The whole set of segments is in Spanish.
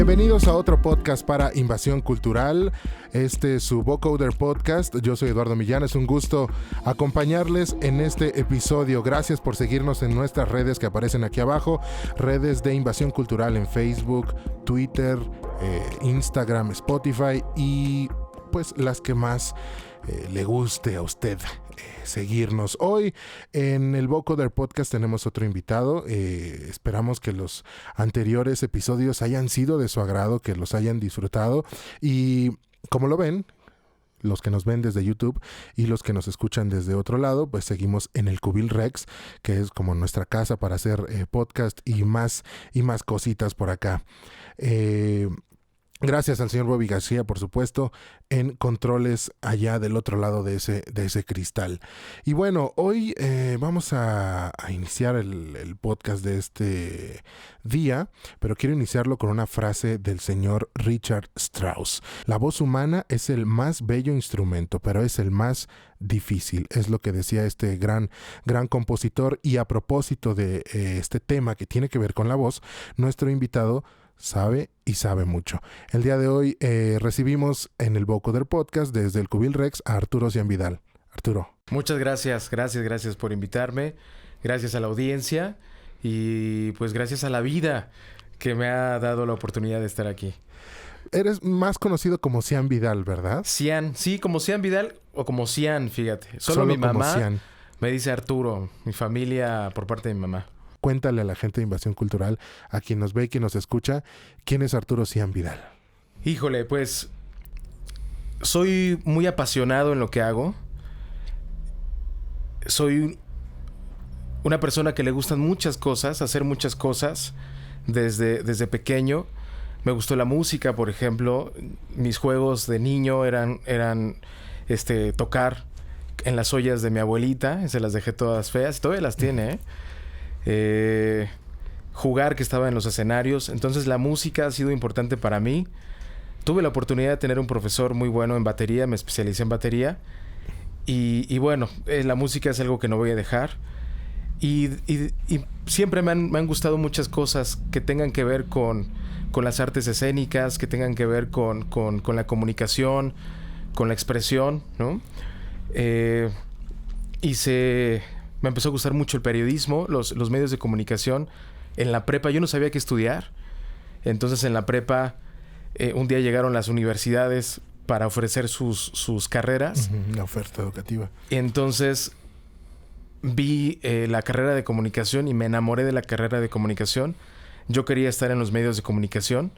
Bienvenidos a otro podcast para Invasión Cultural. Este es su Vocoder Podcast. Yo soy Eduardo Millán. Es un gusto acompañarles en este episodio. Gracias por seguirnos en nuestras redes que aparecen aquí abajo. Redes de Invasión Cultural en Facebook, Twitter, Instagram, Spotify y pues las que más le guste a usted seguirnos. Hoy en el Vocoder Podcast tenemos otro invitado. Esperamos que los anteriores episodios hayan sido de su agrado, que los hayan disfrutado. Y como lo ven, los que nos ven desde YouTube y los que nos escuchan desde otro lado, pues seguimos en el Cubil Rex, que es como nuestra casa para hacer podcast y más cositas por acá. Gracias al señor Bobby García, por supuesto, en controles allá del otro lado de ese cristal. Y bueno, hoy vamos a iniciar el podcast de este día, pero quiero iniciarlo con una frase del señor Richard Strauss. La voz humana es el más bello instrumento, pero es el más difícil. Es lo que decía este gran compositor. Y a propósito de este tema que tiene que ver con la voz, nuestro invitado sabe y sabe mucho. El día de hoy recibimos en el Vocoder Podcast desde el Cubil Rex a Arturo Cianvidal. Arturo. Muchas gracias por invitarme. Gracias a la audiencia y pues gracias a la vida que me ha dado la oportunidad de estar aquí. Eres más conocido como Cian Vidal, ¿verdad? Cian, sí, como Cian Vidal o como Cian, fíjate. Solo mi mamá me dice Arturo, mi familia por parte de mi mamá. Cuéntale a la gente de Invasión Cultural, a quien nos ve y quien nos escucha, ¿quién es Arturo Cian Vidal? Híjole, pues soy muy apasionado en lo que hago. Soy una persona que le gustan muchas cosas, hacer muchas cosas desde pequeño. Me gustó la música, por ejemplo. Mis juegos de niño eran tocar en las ollas de mi abuelita. Se las dejé todas feas. Todavía las tiene, ¿eh? Jugar, que estaba en los escenarios. Entonces la música ha sido importante para mí. Tuve la oportunidad de tener un profesor muy bueno en batería. Me especialicé en batería. Y bueno, la música es algo que no voy a dejar. Y siempre me han gustado muchas cosas que tengan que ver con las artes escénicas, que tengan que ver con la comunicación, con la expresión, ¿no? Me empezó a gustar mucho el periodismo, los medios de comunicación. En la prepa yo no sabía qué estudiar. Entonces en la prepa un día llegaron las universidades para ofrecer sus carreras. La oferta educativa. Entonces vi la carrera de comunicación y me enamoré de la carrera de comunicación. Yo quería estar en los medios de comunicación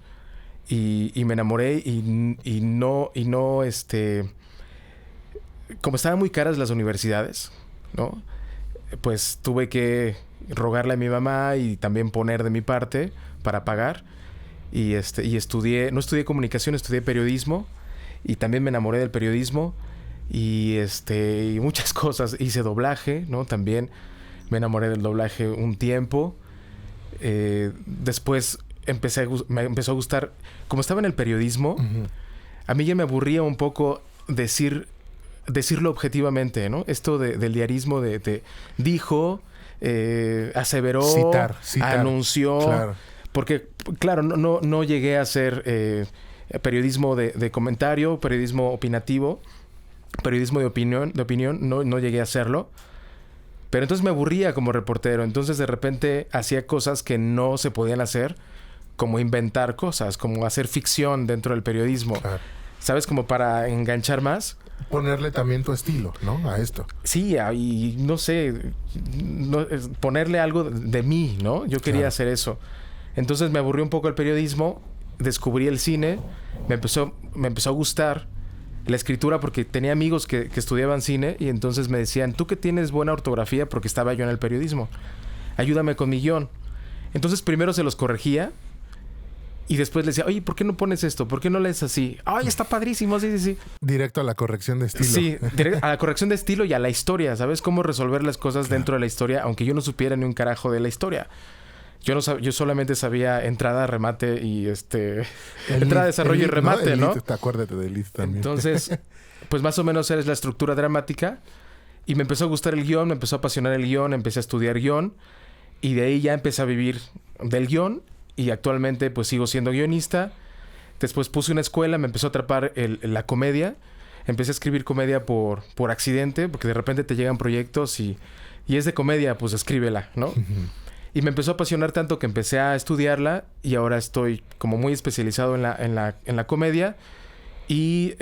y me enamoré y no como estaban muy caras las universidades, ¿no? Pues tuve que rogarle a mi mamá y también poner de mi parte para pagar. Y no estudié comunicación, estudié periodismo. Y también me enamoré del periodismo. Y muchas cosas. Hice doblaje, ¿no? También me enamoré del doblaje un tiempo. Después me empezó a gustar. Como estaba en el periodismo, a mí ya me aburría un poco decirlo objetivamente, ¿no? Esto del diarismo dijo, aseveró, citar, anunció. Claro. Porque, claro, no llegué a hacer periodismo de comentario, periodismo opinativo, periodismo de opinión, no llegué a hacerlo. Pero entonces me aburría como reportero. Entonces, de repente, hacía cosas que no se podían hacer, como inventar cosas, como hacer ficción dentro del periodismo. Claro. ¿Sabes? Como para enganchar más. Ponerle también tu estilo, ¿no? A esto. Sí, y no sé, ponerle algo de mí, ¿no? Yo quería hacer eso. Entonces me aburrió un poco el periodismo, descubrí el cine, me empezó a gustar la escritura porque tenía amigos que estudiaban cine y entonces me decían, tú que tienes buena ortografía, porque estaba yo en el periodismo, ayúdame con mi guión. Entonces primero se los corregía. Y después le decía, oye, ¿por qué no pones esto? ¿Por qué no lees así? ¡Ay, está padrísimo! Sí. Directo a la corrección de estilo. Sí, a la corrección de estilo y a la historia. ¿Sabes cómo resolver las cosas dentro de la historia? Aunque yo no supiera ni un carajo de la historia. Yo solamente sabía entrada, remate y entrada, desarrollo y remate, ¿no? Acuérdate de Elite también. Entonces, pues más o menos es la estructura dramática. Y me empezó a gustar el guión, me empezó a apasionar el guión, empecé a estudiar guión. Y de ahí ya empecé a vivir del guión. y actualmente pues sigo siendo guionista. Después puse una escuela, me empezó a atrapar la comedia. Empecé a escribir comedia por accidente, porque de repente te llegan proyectos y es de comedia, pues escríbela, ¿no? Y me empezó a apasionar tanto que empecé a estudiarla y ahora estoy como muy especializado en la comedia. Y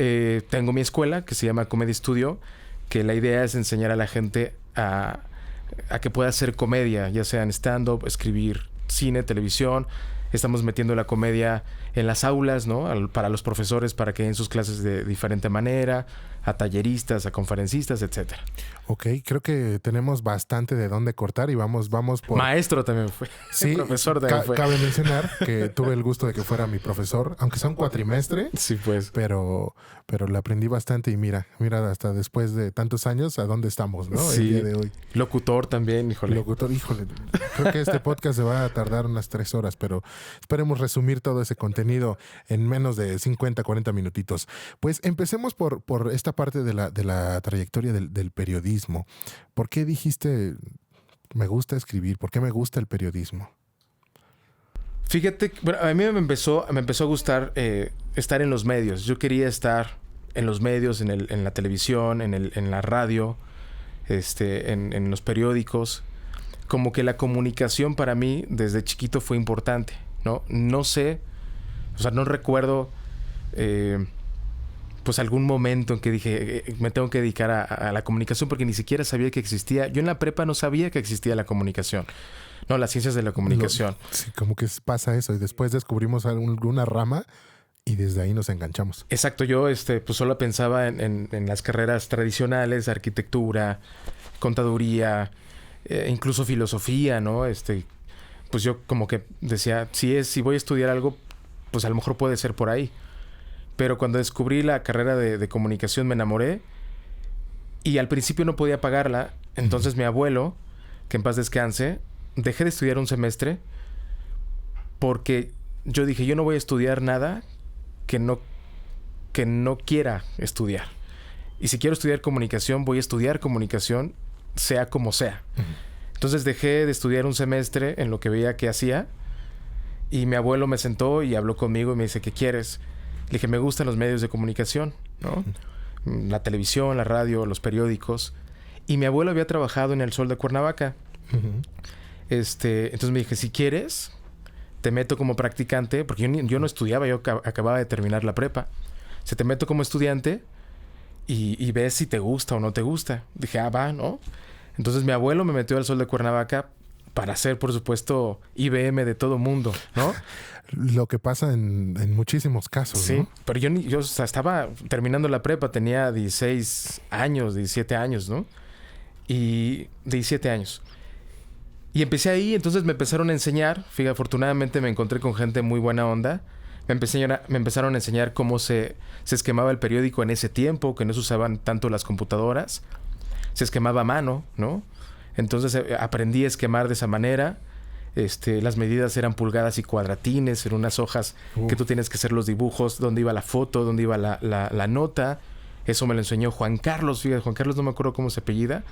tengo mi escuela que se llama Comedy Studio, que la idea es enseñar a la gente a que pueda hacer comedia, ya sea en stand-up, escribir cine, televisión. Estamos metiendo la comedia en las aulas, ¿no? Para los profesores, para que den sus clases de diferente manera, a talleristas, a conferencistas, etcétera. Ok, creo que tenemos bastante de dónde cortar y vamos por... Maestro también fue. Sí, profesor también fue. Cabe mencionar que tuve el gusto de que fuera mi profesor, aunque sea un cuatrimestre. Sí, pues. Pero le aprendí bastante y mira, hasta después de tantos años a dónde estamos, ¿no? Sí. El día de hoy. Locutor también, híjole. Locutor, híjole. Creo que este podcast se va a tardar unas 3 horas, pero esperemos resumir todo ese contenido en menos de 50, 40 minutitos. Pues empecemos por esta parte de la trayectoria del periodismo. ¿Por qué dijiste, me gusta escribir? ¿Por qué me gusta el periodismo? Fíjate, bueno, a mí me empezó a gustar estar en los medios. Yo quería estar en los medios, en la televisión, en la radio, en los periódicos. Como que la comunicación para mí desde chiquito fue importante, ¿no? No sé, o sea, no recuerdo pues algún momento en que dije me tengo que dedicar a la comunicación, porque ni siquiera sabía que existía. Yo en la prepa no sabía que existía la comunicación. No, las ciencias de la comunicación. Sí, como que pasa eso y después descubrimos alguna rama y desde ahí nos enganchamos. Exacto, yo pues solo pensaba en las carreras tradicionales, arquitectura, contaduría, incluso filosofía, ¿no? Pues yo como que decía, si voy a estudiar algo, pues a lo mejor puede ser por ahí. Pero cuando descubrí la carrera de comunicación me enamoré y al principio no podía pagarla. Entonces mi abuelo, que en paz descanse, dejé de estudiar un semestre porque yo dije, yo no voy a estudiar nada que no quiera estudiar. Y si quiero estudiar comunicación, voy a estudiar comunicación sea como sea. Entonces dejé de estudiar un semestre en lo que veía que hacía y mi abuelo me sentó y habló conmigo y me dice, ¿qué quieres? Le dije, me gustan los medios de comunicación, ¿no? La televisión, la radio, los periódicos. Y mi abuelo había trabajado en El Sol de Cuernavaca. Entonces me dije, si quieres, te meto como practicante, porque yo no estudiaba, yo acababa de terminar la prepa. Se te meto como estudiante y ves si te gusta o no te gusta. Dije, va, ¿no? Entonces mi abuelo me metió al Sol de Cuernavaca para ser, por supuesto, IBM de todo mundo, ¿no? Lo que pasa en muchísimos casos, sí, ¿no? Pero yo estaba terminando la prepa, tenía 16 años, 17 años, ¿no? Y 17 años. Y empecé ahí, entonces me empezaron a enseñar. Fíjate, afortunadamente me encontré con gente muy buena onda. Me empezaron a enseñar cómo se esquemaba el periódico en ese tiempo, que no se usaban tanto las computadoras. Se esquemaba a mano, ¿no? Entonces aprendí a esquemar de esa manera. Las medidas eran pulgadas y cuadratines, en unas hojas que tú tienes que hacer los dibujos, dónde iba la foto, dónde iba la nota. Eso me lo enseñó Juan Carlos. Fíjate, Juan Carlos no me acuerdo cómo se apellida,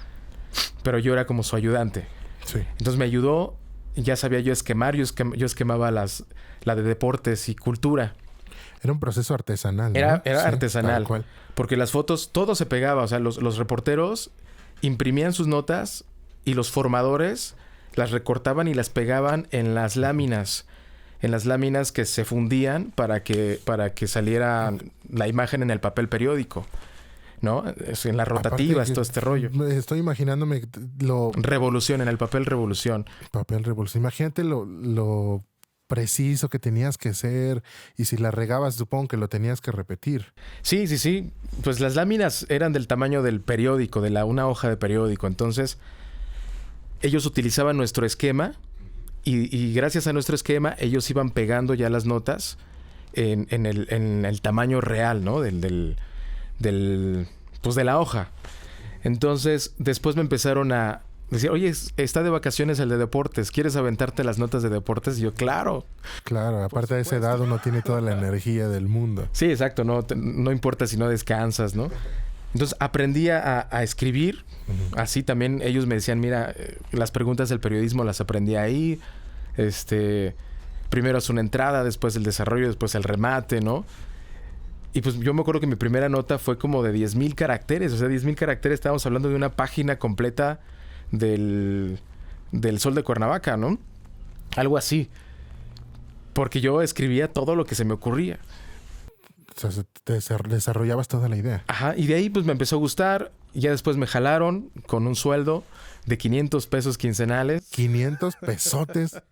pero yo era como su ayudante. Sí. Entonces me ayudó, ya sabía yo esquemar, yo esquemaba la de deportes y cultura. Era un proceso artesanal, ¿no? Era sí, artesanal, tal cual. Porque las fotos, todo se pegaba. O sea, los reporteros imprimían sus notas y los formadores las recortaban y las pegaban en las láminas. En las láminas que se fundían para que saliera la imagen en el papel periódico, ¿no? En las rotativas, todo este rollo. Estoy imaginándome Revolución, en el papel revolución. Papel revolución. Imagínate lo preciso que tenías que ser y si la regabas, supongo que lo tenías que repetir. Sí. Pues las láminas eran del tamaño del periódico, una hoja de periódico. Entonces, ellos utilizaban nuestro esquema y gracias a nuestro esquema, ellos iban pegando ya las notas en el tamaño real, ¿no? Pues de la hoja. Entonces, después me empezaron a decir, oye, está de vacaciones el de deportes, ¿quieres aventarte las notas de deportes? Y yo, claro. Claro, aparte de esa edad uno tiene toda la energía del mundo. Sí, exacto, no importa si no descansas, ¿no? Entonces aprendí a escribir. Así también ellos me decían, mira, las preguntas del periodismo las aprendí ahí. primero es una entrada, después el desarrollo, después el remate, ¿no? Y pues yo me acuerdo que mi primera nota fue como de 10,000 caracteres. O sea, 10,000 caracteres, estábamos hablando de una página completa del Sol de Cuernavaca, ¿no? Algo así. Porque yo escribía todo lo que se me ocurría. O sea, te desarrollabas toda la idea. Ajá, y de ahí pues me empezó a gustar. Y ya después me jalaron con un sueldo de 500 pesos quincenales. 500 pesotes.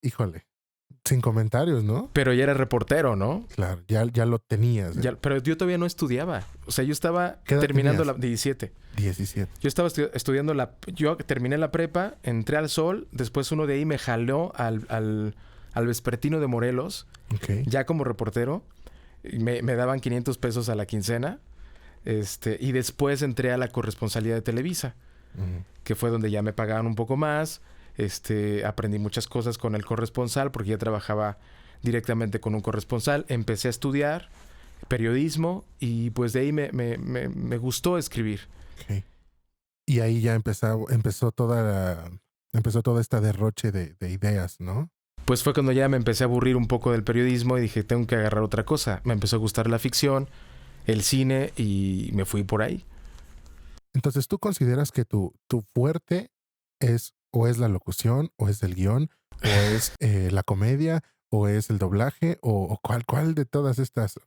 Híjole. Sin comentarios, ¿no? Pero ya era reportero, ¿no? Claro, ya lo tenías. Pero yo todavía no estudiaba. O sea, yo estaba ¿Qué edad terminando tenías? la 17. 17. Yo estaba estudiando yo terminé la prepa, entré al Sol, después uno de ahí me jaló al Vespertino de Morelos, Ok. ya como reportero. Y me daban 500 pesos a la quincena. Y después entré a la corresponsalía de Televisa, Ujú. que fue donde ya me pagaban un poco más. Aprendí muchas cosas con el corresponsal porque ya trabajaba directamente con un corresponsal. Empecé a estudiar periodismo y pues de ahí me gustó escribir. Ok. Y ahí ya empezó toda esta derroche de ideas, ¿no? Pues fue cuando ya me empecé a aburrir un poco del periodismo y dije, tengo que agarrar otra cosa. Me empezó a gustar la ficción, el cine y me fui por ahí. Entonces, ¿tú consideras que tu fuerte es o es la locución, o es el guión, o es la comedia, o es el doblaje, o cuál de todas estas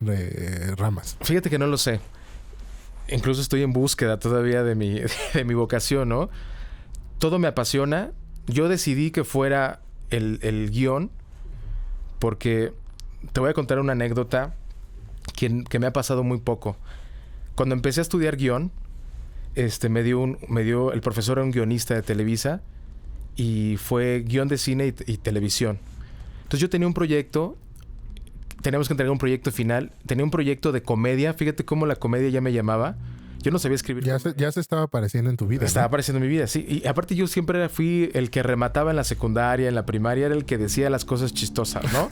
ramas? Fíjate que no lo sé. Incluso estoy en búsqueda todavía de mi vocación, ¿no? Todo me apasiona. Yo decidí que fuera el guión porque te voy a contar una anécdota que me ha pasado muy poco. Cuando empecé a estudiar guión, el profesor era un guionista de Televisa y fue guión de cine y televisión. Entonces yo tenía un proyecto, teníamos que entregar un proyecto final, tenía un proyecto de comedia, fíjate cómo la comedia ya me llamaba. Yo no sabía escribir. Ya se estaba apareciendo en tu vida. Estaba ¿no? apareciendo en mi vida, sí. Y aparte yo siempre fui el que remataba en la secundaria, en la primaria, era el que decía las cosas chistosas, ¿no?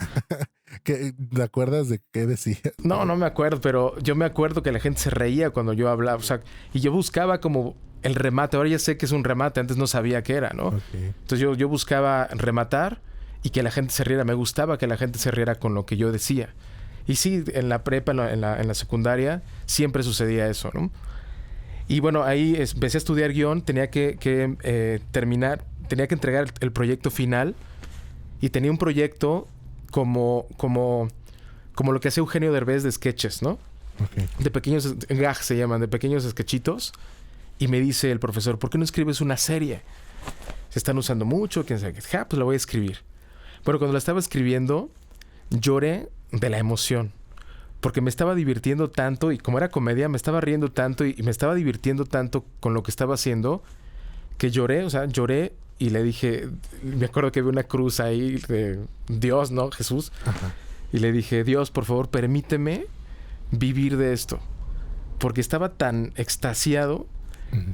¿Te acuerdas de qué decías? No me acuerdo, pero yo me acuerdo que la gente se reía cuando yo hablaba, o sea, y yo buscaba como el remate. Ahora ya sé que es un remate, antes no sabía qué era, ¿no? Okay. Entonces yo buscaba rematar y que la gente se riera. Me gustaba que la gente se riera con lo que yo decía. Y sí, en la prepa, en la secundaria, siempre sucedía eso, ¿no? Y bueno, ahí empecé a estudiar guión, tenía que terminar, tenía que entregar el proyecto final y tenía un proyecto como lo que hacía Eugenio Derbez de sketches, ¿no? Okay. De pequeños gags se llaman, de pequeños sketchitos. Y me dice el profesor, ¿por qué no escribes una serie? Se están usando mucho, quién sabe qué. Pues la voy a escribir. Bueno, cuando la estaba escribiendo, lloré de la emoción. Porque me estaba divirtiendo tanto y como era comedia, me estaba riendo tanto y me estaba divirtiendo tanto con lo que estaba haciendo que lloré, lloré y le dije, me acuerdo que vi una cruz ahí de Dios, ¿no? Jesús. Ajá. Y le dije, Dios, por favor, permíteme vivir de esto. Porque estaba tan extasiado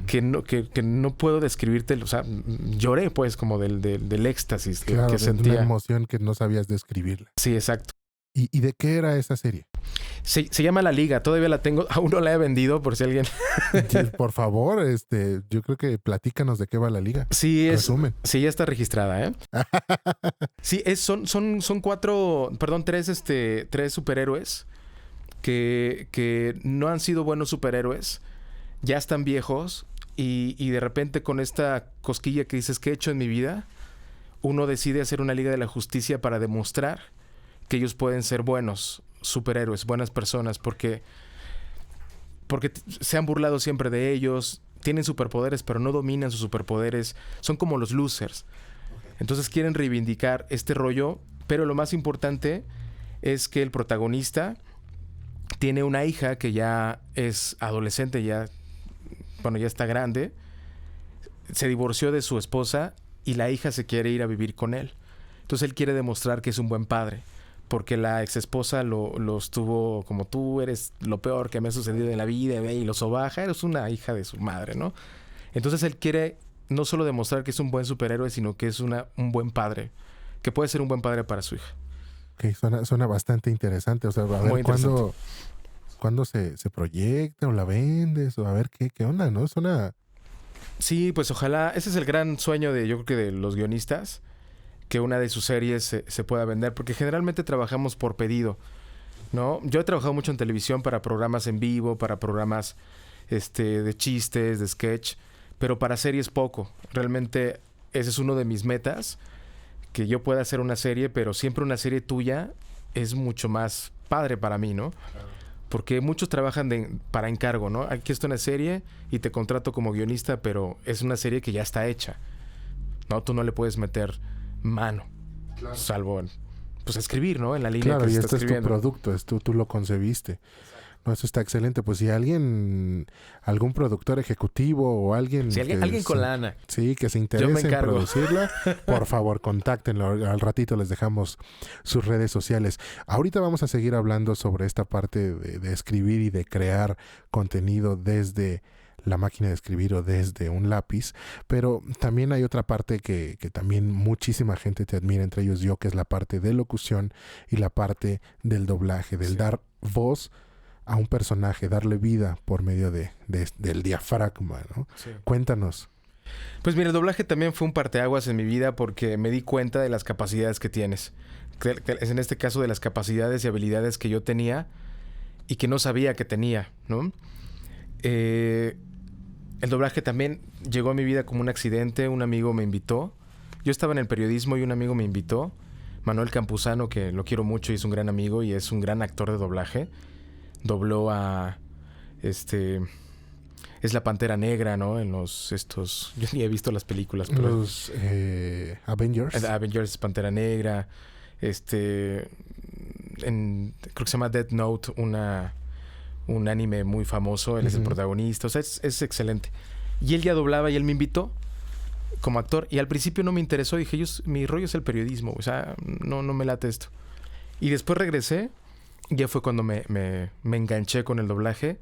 que no puedo describirte. O sea, lloré pues como del éxtasis claro, que sentía. Una emoción que no sabías describirla. Sí, exacto. ¿Y de qué era esa serie? Se llama La Liga. Todavía la tengo. Aún no la he vendido por si alguien... Por favor, yo creo que platícanos de qué va La Liga. Sí, Resumen. Sí, ya está registrada, ¿eh? Sí, son tres superhéroes que no han sido buenos superhéroes. Ya están viejos y de repente con esta cosquilla que dices, ¿qué he hecho en mi vida? Uno decide hacer una Liga de la Justicia para demostrar que ellos pueden ser buenos superhéroes, buenas personas, porque se han burlado siempre de ellos, tienen superpoderes, pero no dominan sus superpoderes, son como los losers. Entonces quieren reivindicar este rollo, pero lo más importante es que el protagonista tiene una hija que ya es adolescente, ya está grande, se divorció de su esposa y la hija se quiere ir a vivir con él. Entonces él quiere demostrar que es un buen padre, porque la ex esposa lo estuvo como, tú eres lo peor que me ha sucedido en la vida, y lo sobaja, eres una hija de su madre, ¿no? Entonces él quiere no solo demostrar que es un buen superhéroe, sino que es un buen padre, que puede ser un buen padre para su hija. Ok, suena bastante interesante. O sea, a ver cuándo se proyecta o la vendes, o a ver qué onda, ¿no? Sí, pues ojalá, ese es el gran sueño yo creo que de los guionistas, que una de sus series se pueda vender, porque generalmente trabajamos por pedido, ¿no? Yo he trabajado mucho en televisión para programas en vivo, para programas de chistes, de sketch, pero para series poco. Realmente ese es uno de mis metas, que yo pueda hacer una serie, pero siempre una serie tuya es mucho más padre para mí, ¿no? Porque muchos trabajan para encargo, ¿no? Aquí está una serie y te contrato como guionista, pero es una serie que ya está hecha, ¿no? Tú no le puedes meter mano, claro, salvo pues escribir, ¿no? En la línea, claro, que y se este está escribiendo. Es tu producto, tú lo concebiste. No, eso está excelente. Pues si algún productor ejecutivo o alguien... Si alguien con lana. Sí, que se interese en producirla, por favor, contáctenlo. Al ratito les dejamos sus redes sociales. Ahorita vamos a seguir hablando sobre esta parte de escribir y de crear contenido desde la máquina de escribir o desde un lápiz, pero también hay otra parte que también muchísima gente te admira, entre ellos yo, que es la parte de locución y la parte del doblaje, del dar voz a un personaje, darle vida por medio del diafragma, ¿no? Sí. Cuéntanos. Pues mira, el doblaje también fue un parteaguas en mi vida porque me di cuenta de las capacidades que tienes. En este caso, de las capacidades y habilidades que yo tenía y que no sabía que tenía, ¿no? El doblaje también llegó a mi vida como un accidente. Un amigo me invitó. Yo estaba en el periodismo y un amigo me invitó. Manuel Campuzano, que lo quiero mucho y es un gran amigo y es un gran actor de doblaje. Dobló a... es la Pantera Negra, ¿no? En yo ni he visto las películas. Pero los Avengers. Avengers, Pantera Negra. Creo que se llama Death Note, un anime muy famoso. Él es el protagonista. O sea, es excelente. Y él ya doblaba y él me invitó como actor. Y al principio no me interesó. Dije, mi rollo es el periodismo. O sea, no me late esto. Y después regresé. Ya fue cuando me enganché con el doblaje.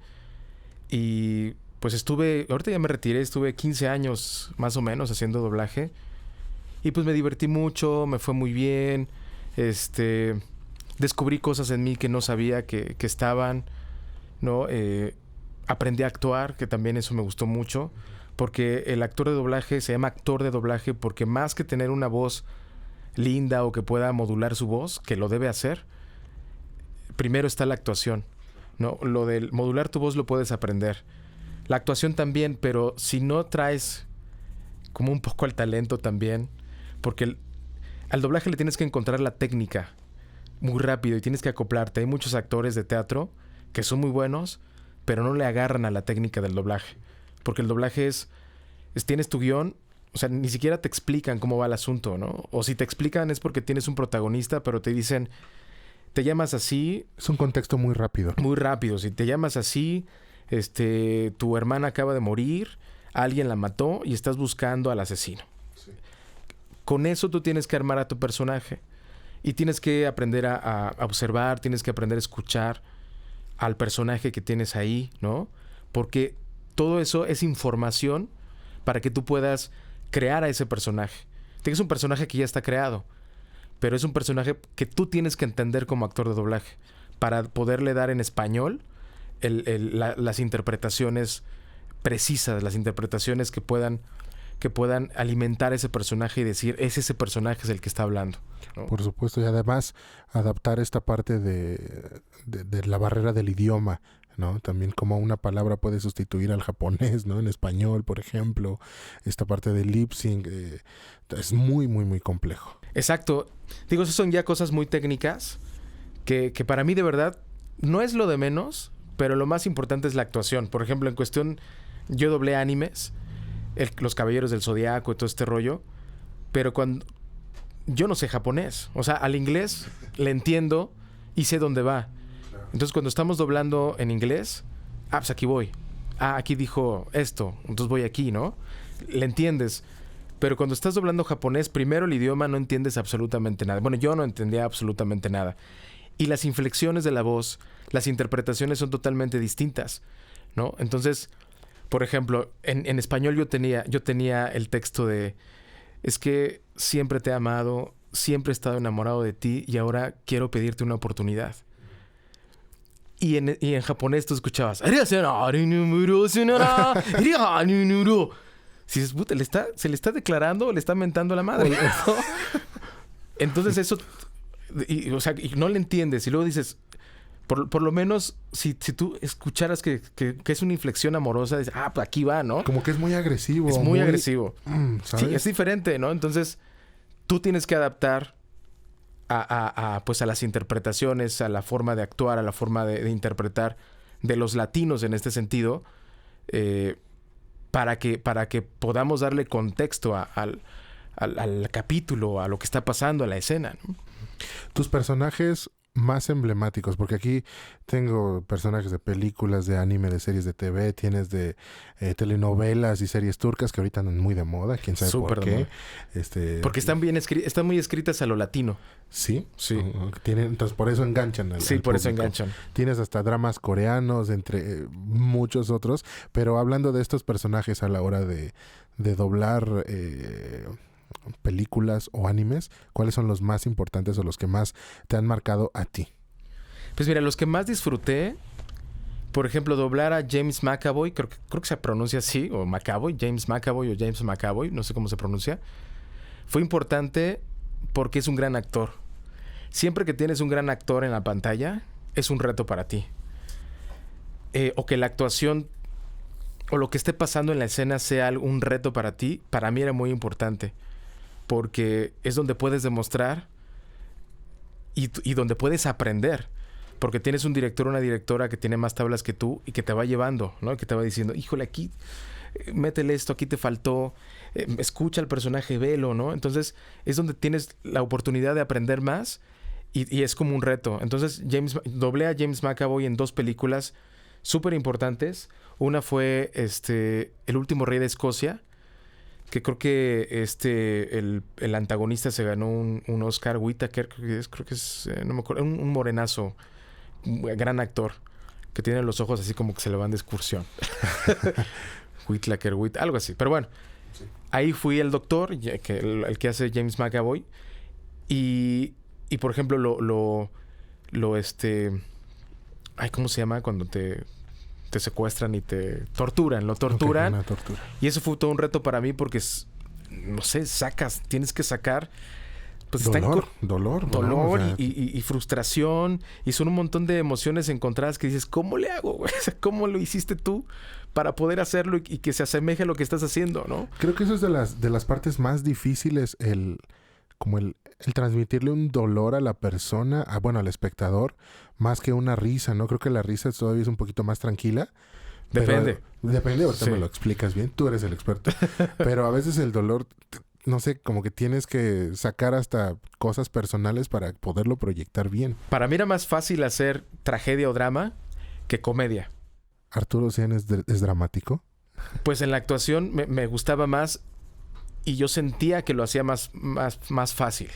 Y pues ahorita ya me retiré, estuve 15 años más o menos haciendo doblaje. Y pues me divertí mucho, me fue muy bien. Descubrí cosas en mí que no sabía que estaban, ¿no? Aprendí a actuar, que también eso me gustó mucho. Porque el actor de doblaje se llama actor de doblaje porque más que tener una voz linda o que pueda modular su voz, que lo debe hacer, primero está la actuación, ¿no? Lo del modular tu voz lo puedes aprender. La actuación también, pero si no traes como un poco el talento también, porque al doblaje le tienes que encontrar la técnica muy rápido y tienes que acoplarte. Hay muchos actores de teatro que son muy buenos, pero no le agarran a la técnica del doblaje. Porque el doblaje tienes tu guión, o sea, ni siquiera te explican cómo va el asunto, ¿no? O si te explican es porque tienes un protagonista, pero te dicen... Te llamas así... Es un contexto muy rápido. Muy rápido. Si te llamas así, tu hermana acaba de morir, alguien la mató y estás buscando al asesino. Sí. Con eso tú tienes que armar a tu personaje. Y tienes que aprender a observar, tienes que aprender a escuchar al personaje que tienes ahí, ¿no? Porque todo eso es información para que tú puedas crear a ese personaje. Tienes un personaje que ya está creado, pero es un personaje que tú tienes que entender como actor de doblaje para poderle dar en español las interpretaciones precisas, las interpretaciones que puedan alimentar ese personaje y decir, ese personaje es el que está hablando, ¿no? Por supuesto, y además adaptar esta parte de la barrera del idioma, ¿no? También como una palabra puede sustituir al japonés, ¿no? En español, por ejemplo. Esta parte del lip sync es muy, muy, muy complejo. Exacto. Digo, esas son ya cosas muy técnicas que para mí de verdad no es lo de menos, pero lo más importante es la actuación. Por ejemplo, en cuestión, yo doblé animes, Los Caballeros del Zodiaco y todo este rollo, pero cuando yo no sé japonés, o sea, al inglés le entiendo y sé dónde va. Entonces, cuando estamos doblando en inglés, pues aquí voy. Aquí dijo esto, entonces voy aquí, ¿no? Le entiendes. Pero cuando estás doblando japonés, primero el idioma no entiendes absolutamente nada. Bueno, yo no entendía absolutamente nada. Y las inflexiones de la voz, las interpretaciones son totalmente distintas, ¿no? Entonces, por ejemplo, en español yo tenía el texto de... Es que siempre te he amado, siempre he estado enamorado de ti y ahora quiero pedirte una oportunidad. Y en japonés tú escuchabas... Si dices, puta, se le está declarando o le está mentando a la madre, ¿no? Entonces eso, o sea, y no le entiendes. Y luego dices, por lo menos, si tú escucharas que es una inflexión amorosa, dices, pues aquí va, ¿no? Como que es muy agresivo. Es muy agresivo. ¿Sabes? Sí, es diferente, ¿no? Entonces, tú tienes que adaptar pues a las interpretaciones, a la forma de actuar, a la forma de interpretar de los latinos en este sentido, para que podamos darle contexto al capítulo, a lo que está pasando, a la escena, ¿no? Tus personajes más emblemáticos, porque aquí tengo personajes de películas, de anime, de series de TV, tienes de telenovelas y series turcas que ahorita andan muy de moda, quién sabe por qué. Porque están muy escritas a lo latino. Sí. Tienen, entonces por eso enganchan al por público. eso enganchan. Tienes hasta dramas coreanos, entre muchos otros, pero hablando de estos personajes a la hora de doblar películas o animes, ¿cuáles son los más importantes o los que más te han marcado a ti? Pues mira, los que más disfruté, por ejemplo, doblar a James McAvoy, creo que se pronuncia así, o McAvoy, James McAvoy o James McAvoy, no sé cómo se pronuncia. Fue importante porque es un gran actor. Siempre que tienes un gran actor en la pantalla, es un reto para ti. O que la actuación o lo que esté pasando en la escena sea un reto para ti, para mí era muy importante. Porque es donde puedes demostrar y donde puedes aprender. Porque tienes un director o una directora que tiene más tablas que tú y que te va llevando, ¿no? Que te va diciendo, híjole, aquí métele esto, aquí te faltó, escucha al personaje, velo, ¿no? Entonces es donde tienes la oportunidad de aprender más y es como un reto. Entonces doblé a James McAvoy en 2 películas súper importantes. Una fue El último rey de Escocia, que creo que el antagonista se ganó un Oscar. Whittaker, creo que es no me acuerdo, un morenazo, un gran actor, que tiene los ojos así como que se le van de excursión. Whittaker, algo así. Pero bueno, sí. Ahí fui el doctor, el que hace James McAvoy. Y por ejemplo, ¿cómo se llama? Cuando te secuestran y te torturan. Lo torturan. Okay, una tortura. Y eso fue todo un reto para mí porque, no sé, tienes que sacar... Pues dolor, o sea, y frustración. Y son un montón de emociones encontradas que dices, ¿cómo le hago, güey? ¿Cómo lo hiciste tú para poder hacerlo y que se asemeje a lo que estás haciendo, ¿no? Creo que eso es de las partes más difíciles, el transmitirle un dolor a la persona, al espectador, más que una risa, ¿no? Creo que la risa todavía es un poquito más tranquila. Depende, ahorita sí. Me lo explicas bien, tú eres el experto. Pero a veces el dolor, no sé, como que tienes que sacar hasta cosas personales para poderlo proyectar bien. Para mí era más fácil hacer tragedia o drama que comedia. ¿Arturo Ocean es dramático? Pues en la actuación me gustaba más y yo sentía que lo hacía más fácil.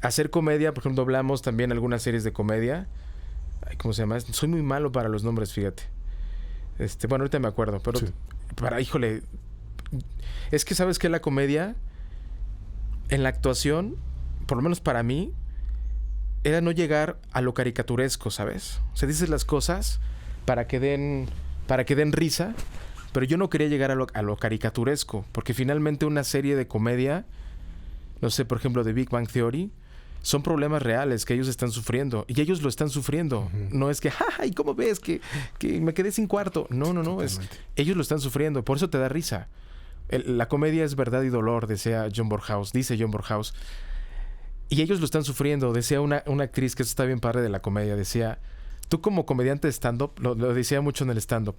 Hacer comedia, por ejemplo, doblamos también algunas series de comedia. ¿Cómo se llama? Soy muy malo para los nombres, fíjate. Bueno, ahorita me acuerdo, pero sí. Híjole, es que sabes que la comedia en la actuación, por lo menos para mí, era no llegar a lo caricaturesco, ¿sabes? O sea, dices las cosas para que den risa, pero yo no quería llegar a lo caricaturesco, porque finalmente una serie de comedia, no sé, por ejemplo, de Big Bang Theory, son problemas reales que ellos están sufriendo. Y ellos lo están sufriendo. Uh-huh. No es que, ¿y cómo ves? Que me quedé sin cuarto. No. Ellos lo están sufriendo. Por eso te da risa. La comedia es verdad y dolor, dice John Borhaus. Y ellos lo están sufriendo. Decía una actriz, que eso está bien padre de la comedia. Decía, tú como comediante de stand-up, lo decía mucho en el stand-up,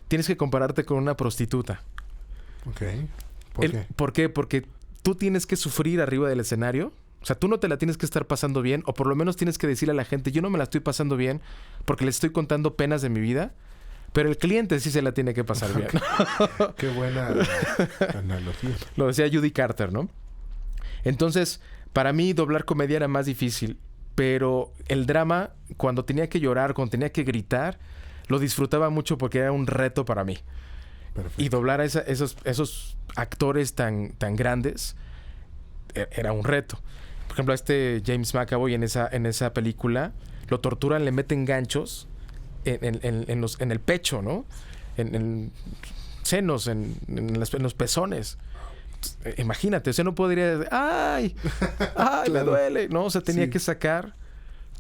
tienes que compararte con una prostituta. Ok. ¿Por qué? Porque tú tienes que sufrir arriba del escenario. O sea, tú no te la tienes que estar pasando bien, o por lo menos tienes que decirle a la gente, yo no me la estoy pasando bien porque les estoy contando penas de mi vida, pero el cliente sí se la tiene que pasar bien. Qué buena analogía. Lo decía Judy Carter, ¿no? Entonces, para mí doblar comedia era más difícil, pero el drama, cuando tenía que llorar, cuando tenía que gritar, lo disfrutaba mucho porque era un reto para mí. Perfecto. Y doblar a esos actores tan grandes era un reto. Por ejemplo, a James McAvoy en esa película lo torturan, le meten ganchos en el pecho, ¿no? En senos, en los pezones. Imagínate, o sea, no podría... ¡Ay! ¡Ay, me duele! No, o sea, tenía que sacar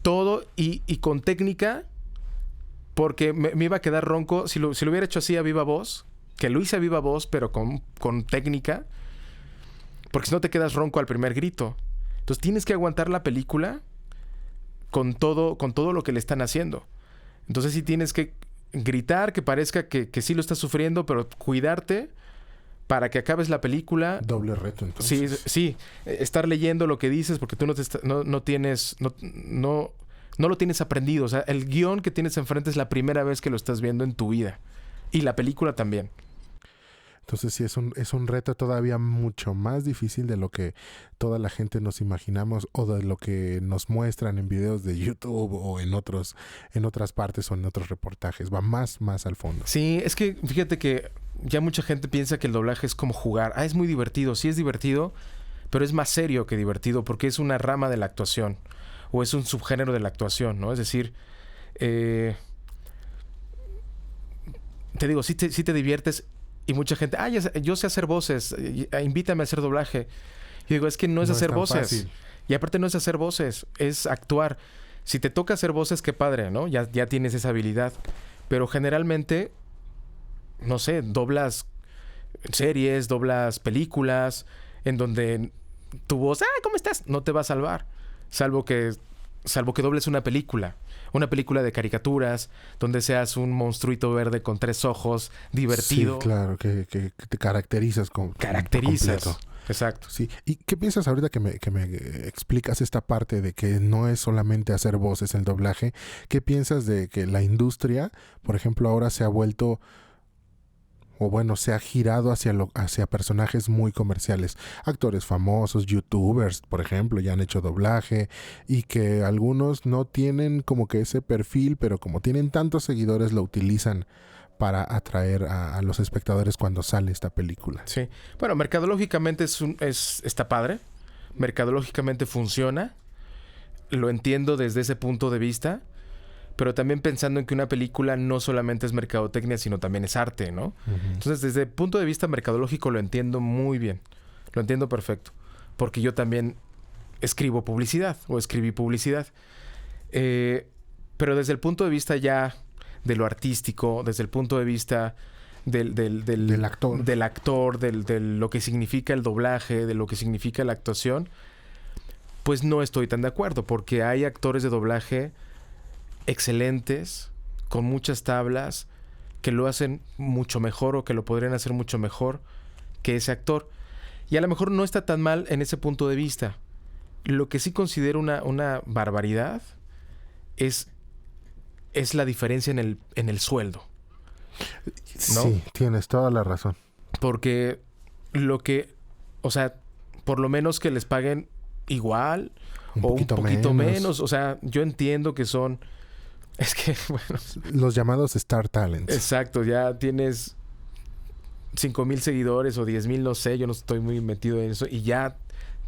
todo y con técnica, porque me iba a quedar ronco. Si lo hubiera hecho así a viva voz, que lo hice a viva voz, pero con técnica, porque si no te quedas ronco al primer grito. Entonces tienes que aguantar la película con todo lo que le están haciendo. Entonces sí tienes que gritar, que parezca que sí lo estás sufriendo, pero cuidarte para que acabes la película. Doble reto, entonces. Sí. Estar leyendo lo que dices, porque tú no lo tienes aprendido. O sea, el guión que tienes enfrente es la primera vez que lo estás viendo en tu vida. Y la película también. Entonces sí, es un reto todavía mucho más difícil de lo que toda la gente nos imaginamos o de lo que nos muestran en videos de YouTube o en otras partes o en otros reportajes. Va más al fondo. Sí, es que fíjate que ya mucha gente piensa que el doblaje es como jugar. Es muy divertido. Sí es divertido, pero es más serio que divertido porque es una rama de la actuación o es un subgénero de la actuación, ¿no? Es decir, te digo, sí te diviertes. Y mucha gente, yo sé hacer voces, invítame a hacer doblaje. Y digo, es que no es hacer voces. Fácil. Y aparte no es hacer voces, es actuar. Si te toca hacer voces, qué padre, ¿no? Ya tienes esa habilidad. Pero generalmente, no sé, doblas series, doblas películas, en donde tu voz, ¿cómo estás? No te va a salvar. Salvo que dobles una película de caricaturas, donde seas un monstruito verde con 3 ojos, divertido. Sí, claro, que te caracterizas Caracterizas. Exacto. Sí. ¿Y qué piensas ahorita que me explicas esta parte de que no es solamente hacer voces el doblaje? ¿Qué piensas de que la industria, por ejemplo, ahora se ha vuelto... o bueno, se ha girado hacia personajes muy comerciales. Actores famosos, youtubers, por ejemplo, ya han hecho doblaje y que algunos no tienen como que ese perfil, pero como tienen tantos seguidores lo utilizan para atraer a los espectadores cuando sale esta película. Sí. Bueno, mercadológicamente está padre. Mercadológicamente funciona. Lo entiendo desde ese punto de vista. Pero también pensando en que una película no solamente es mercadotecnia, sino también es arte, ¿no? Uh-huh. Entonces, desde el punto de vista mercadológico lo entiendo muy bien. Lo entiendo perfecto. Porque yo también escribo publicidad o escribí publicidad. Pero desde el punto de vista ya de lo artístico, desde el punto de vista del actor, de lo que significa el doblaje, de lo que significa la actuación, pues no estoy tan de acuerdo. Porque hay actores de doblaje excelentes, con muchas tablas, que lo hacen mucho mejor o que lo podrían hacer mucho mejor que ese actor. Y a lo mejor no está tan mal en ese punto de vista. Lo que sí considero una barbaridad es la diferencia en el sueldo, ¿no? Sí, tienes toda la razón. Porque por lo menos que les paguen igual un poquito menos. O sea, yo entiendo que son... Es que, bueno... Los llamados Star Talents. Exacto. Ya tienes 5,000 seguidores o 10,000, no sé. Yo no estoy muy metido en eso. Y ya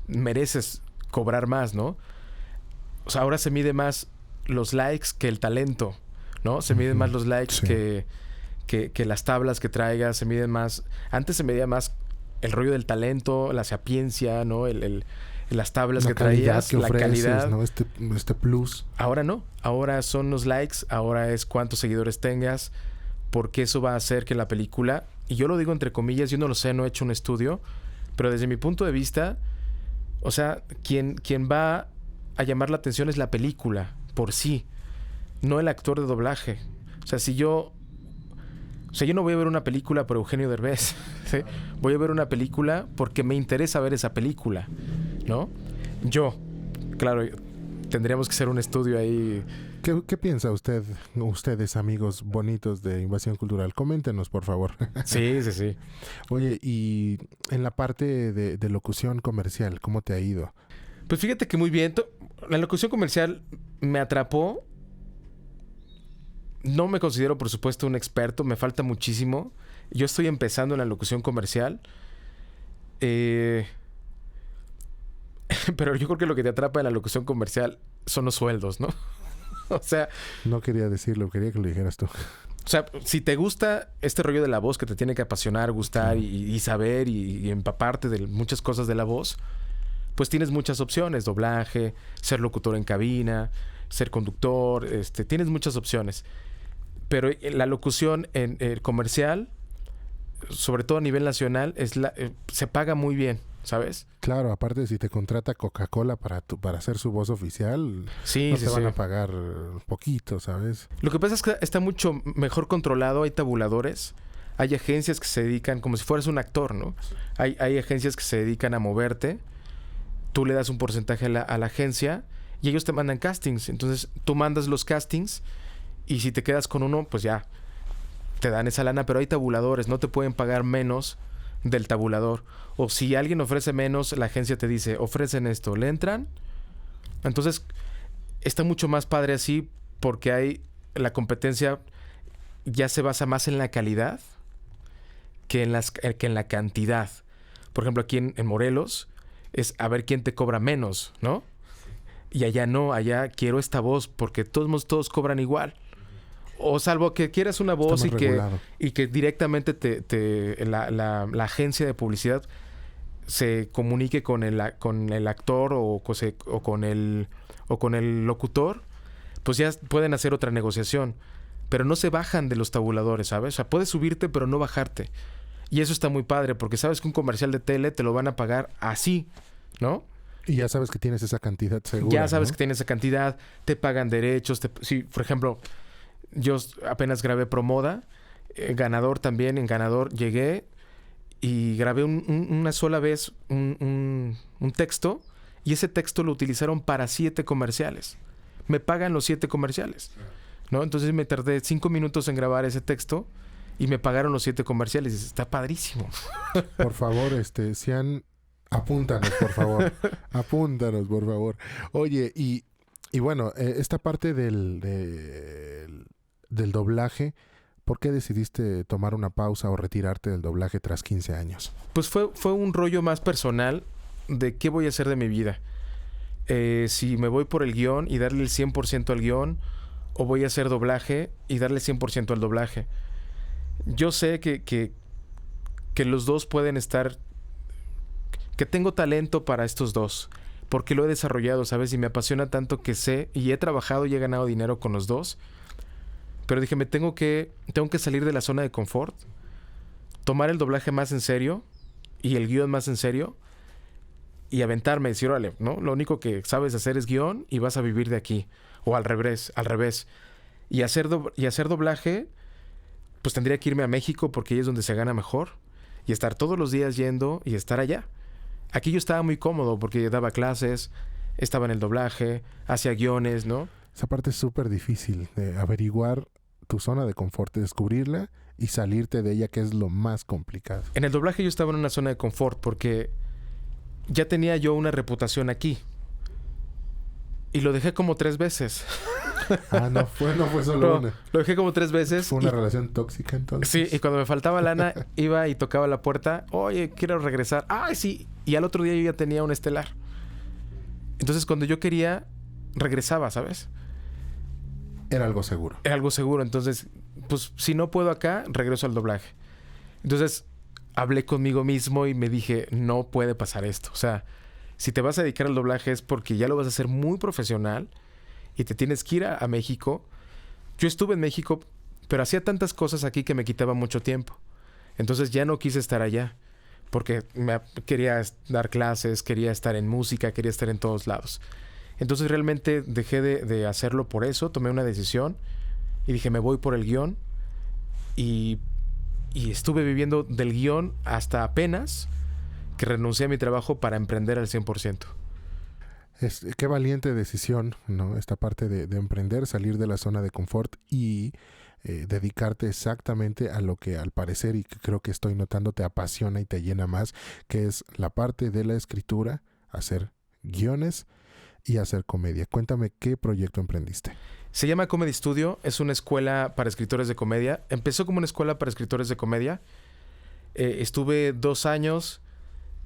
mereces cobrar más, ¿no? O sea, ahora se mide más los likes que el talento, ¿no? Se miden más los likes que las tablas que traigas. Se miden más... Antes se medía más el rollo del talento, la sapiencia, ¿no? Las tablas que traías, la calidad, ¿no? Este plus. Ahora no. Ahora son los likes, ahora es cuántos seguidores tengas, porque eso va a hacer que la película, y yo lo digo entre comillas, yo no lo sé, no he hecho un estudio, pero desde mi punto de vista, o sea, quien va a llamar la atención es la película por sí, no el actor de doblaje. O sea, yo no voy a ver una película por Eugenio Derbez, ¿sí? Voy a ver una película porque me interesa ver esa película, ¿no? Claro, tendríamos que hacer un estudio ahí. ¿Qué piensa ustedes, amigos bonitos de Invasión Cultural? Coméntenos, por favor. Sí. Oye, y en la parte de locución comercial, ¿cómo te ha ido? Pues fíjate que muy bien. La locución comercial me atrapó. No me considero, por supuesto, un experto. Me falta muchísimo. Yo estoy empezando en la locución comercial. Pero yo creo que lo que te atrapa en la locución comercial son los sueldos, ¿no? O sea... No quería decirlo, quería que lo dijeras tú. O sea, si te gusta este rollo de la voz que te tiene que apasionar, gustar y saber y empaparte de muchas cosas de la voz, pues tienes muchas opciones. Doblaje, ser locutor en cabina, ser conductor, tienes muchas opciones. Pero la locución en comercial, sobre todo a nivel nacional, se paga muy bien, ¿sabes? Claro, aparte si te contrata Coca-Cola para hacer su voz oficial, Sí, no sí, te van sí. a pagar poquito, ¿sabes? Lo que pasa es que está mucho mejor controlado, hay tabuladores, hay agencias que se dedican, como si fueras un actor, ¿no? Hay agencias que se dedican a moverte, tú le das un porcentaje a la agencia y ellos te mandan castings. Entonces tú mandas los castings y si te quedas con uno, pues ya te dan esa lana, pero hay tabuladores, no te pueden pagar menos del tabulador. O si alguien ofrece menos, la agencia te dice, ofrecen esto, ¿le entran? Entonces está mucho más padre así porque la competencia ya se basa más en la calidad que en la cantidad. Por ejemplo, aquí en Morelos es a ver quién te cobra menos, ¿no? Y allá no, allá quiero esta voz porque todos cobran igual. O salvo que quieras una voz y que directamente la agencia de publicidad se comunique con el actor o con el locutor, pues ya pueden hacer otra negociación. Pero no se bajan de los tabuladores, ¿sabes? O sea, puedes subirte, pero no bajarte. Y eso está muy padre, porque sabes que un comercial de tele te lo van a pagar así, ¿no? Y ya sabes que tienes esa cantidad segura, Ya sabes, ¿no?, que tienes esa cantidad, te pagan derechos. Sí, por ejemplo, yo apenas grabé Promoda, Ganador también, en Ganador llegué y grabé una sola vez un texto y ese texto lo utilizaron para 7 comerciales. Me pagan los 7 comerciales, ¿no? Entonces me tardé 5 minutos en grabar ese texto y me pagaron los 7 comerciales. Está padrísimo. Por favor, apúntanos, por favor. Apúntanos, por favor. Oye, y bueno, esta parte del doblaje, ¿por qué decidiste tomar una pausa o retirarte del doblaje tras 15 años? Pues fue un rollo más personal de qué voy a hacer de mi vida. Si me voy por el guión y darle el 100% al guión, o voy a hacer doblaje y darle 100% al doblaje. Yo sé que los dos pueden estar... que tengo talento para estos dos, porque lo he desarrollado, ¿sabes? Y me apasiona tanto que sé, y he trabajado y he ganado dinero con los dos. Pero dije, tengo que salir de la zona de confort, tomar el doblaje más en serio y el guión más en serio y aventarme, decir, órale, ¿no? Lo único que sabes hacer es guión y vas a vivir de aquí. O al revés. Y hacer doblaje, pues tendría que irme a México porque ahí es donde se gana mejor y estar todos los días yendo y estar allá. Aquí yo estaba muy cómodo porque daba clases, estaba en el doblaje, hacía guiones, ¿no? Esa parte es súper difícil de averiguar tu zona de confort, de descubrirla y salirte de ella, que es lo más complicado. En el doblaje yo estaba en una zona de confort porque ya tenía yo una reputación aquí. Y lo dejé como 3 veces. No fue solo una. Lo dejé como 3 veces. ¿Fue una relación tóxica entonces? Sí, y cuando me faltaba lana, iba y tocaba la puerta. Oye, quiero regresar. ¡Ay, sí! Y al otro día yo ya tenía un estelar. Entonces, cuando yo quería, regresaba, ¿sabes? Era algo seguro. Era algo seguro. Entonces, pues, si no puedo acá, regreso al doblaje. Entonces, hablé conmigo mismo y me dije, no puede pasar esto. O sea, si te vas a dedicar al doblaje es porque ya lo vas a hacer muy profesional y te tienes que ir a México. Yo estuve en México, pero hacía tantas cosas aquí que me quitaba mucho tiempo. Entonces ya no quise estar allá porque quería dar clases, quería estar en música, quería estar en todos lados. Entonces realmente dejé de hacerlo por eso, tomé una decisión y dije, me voy por el guión. Y estuve viviendo del guión hasta apenas que renuncié a mi trabajo para emprender al 100%. Qué valiente decisión, ¿no? Esta parte de emprender, salir de la zona de confort y dedicarte exactamente a lo que al parecer, y creo que estoy notando, te apasiona y te llena más, que es la parte de la escritura, hacer guiones y hacer comedia. Cuéntame, ¿qué proyecto emprendiste? Se llama Comedy Studio, es una escuela para escritores de comedia. Empezó como una escuela para escritores de comedia. Estuve 2 años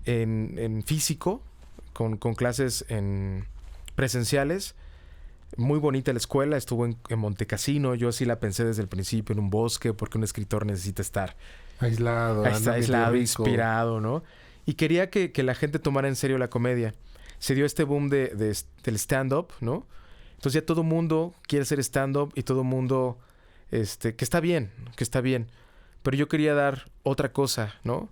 en físico, con clases presenciales. Muy bonita la escuela, estuvo en Montecassino. Yo sí la pensé desde el principio, en un bosque, porque un escritor necesita estar aislado, aislado, inspirado, ¿no? Y quería que la gente tomara en serio la comedia. Se dio este boom del stand-up, ¿no? Entonces ya todo mundo quiere hacer stand-up y todo mundo, que está bien, que está bien. Pero yo quería dar otra cosa, ¿no?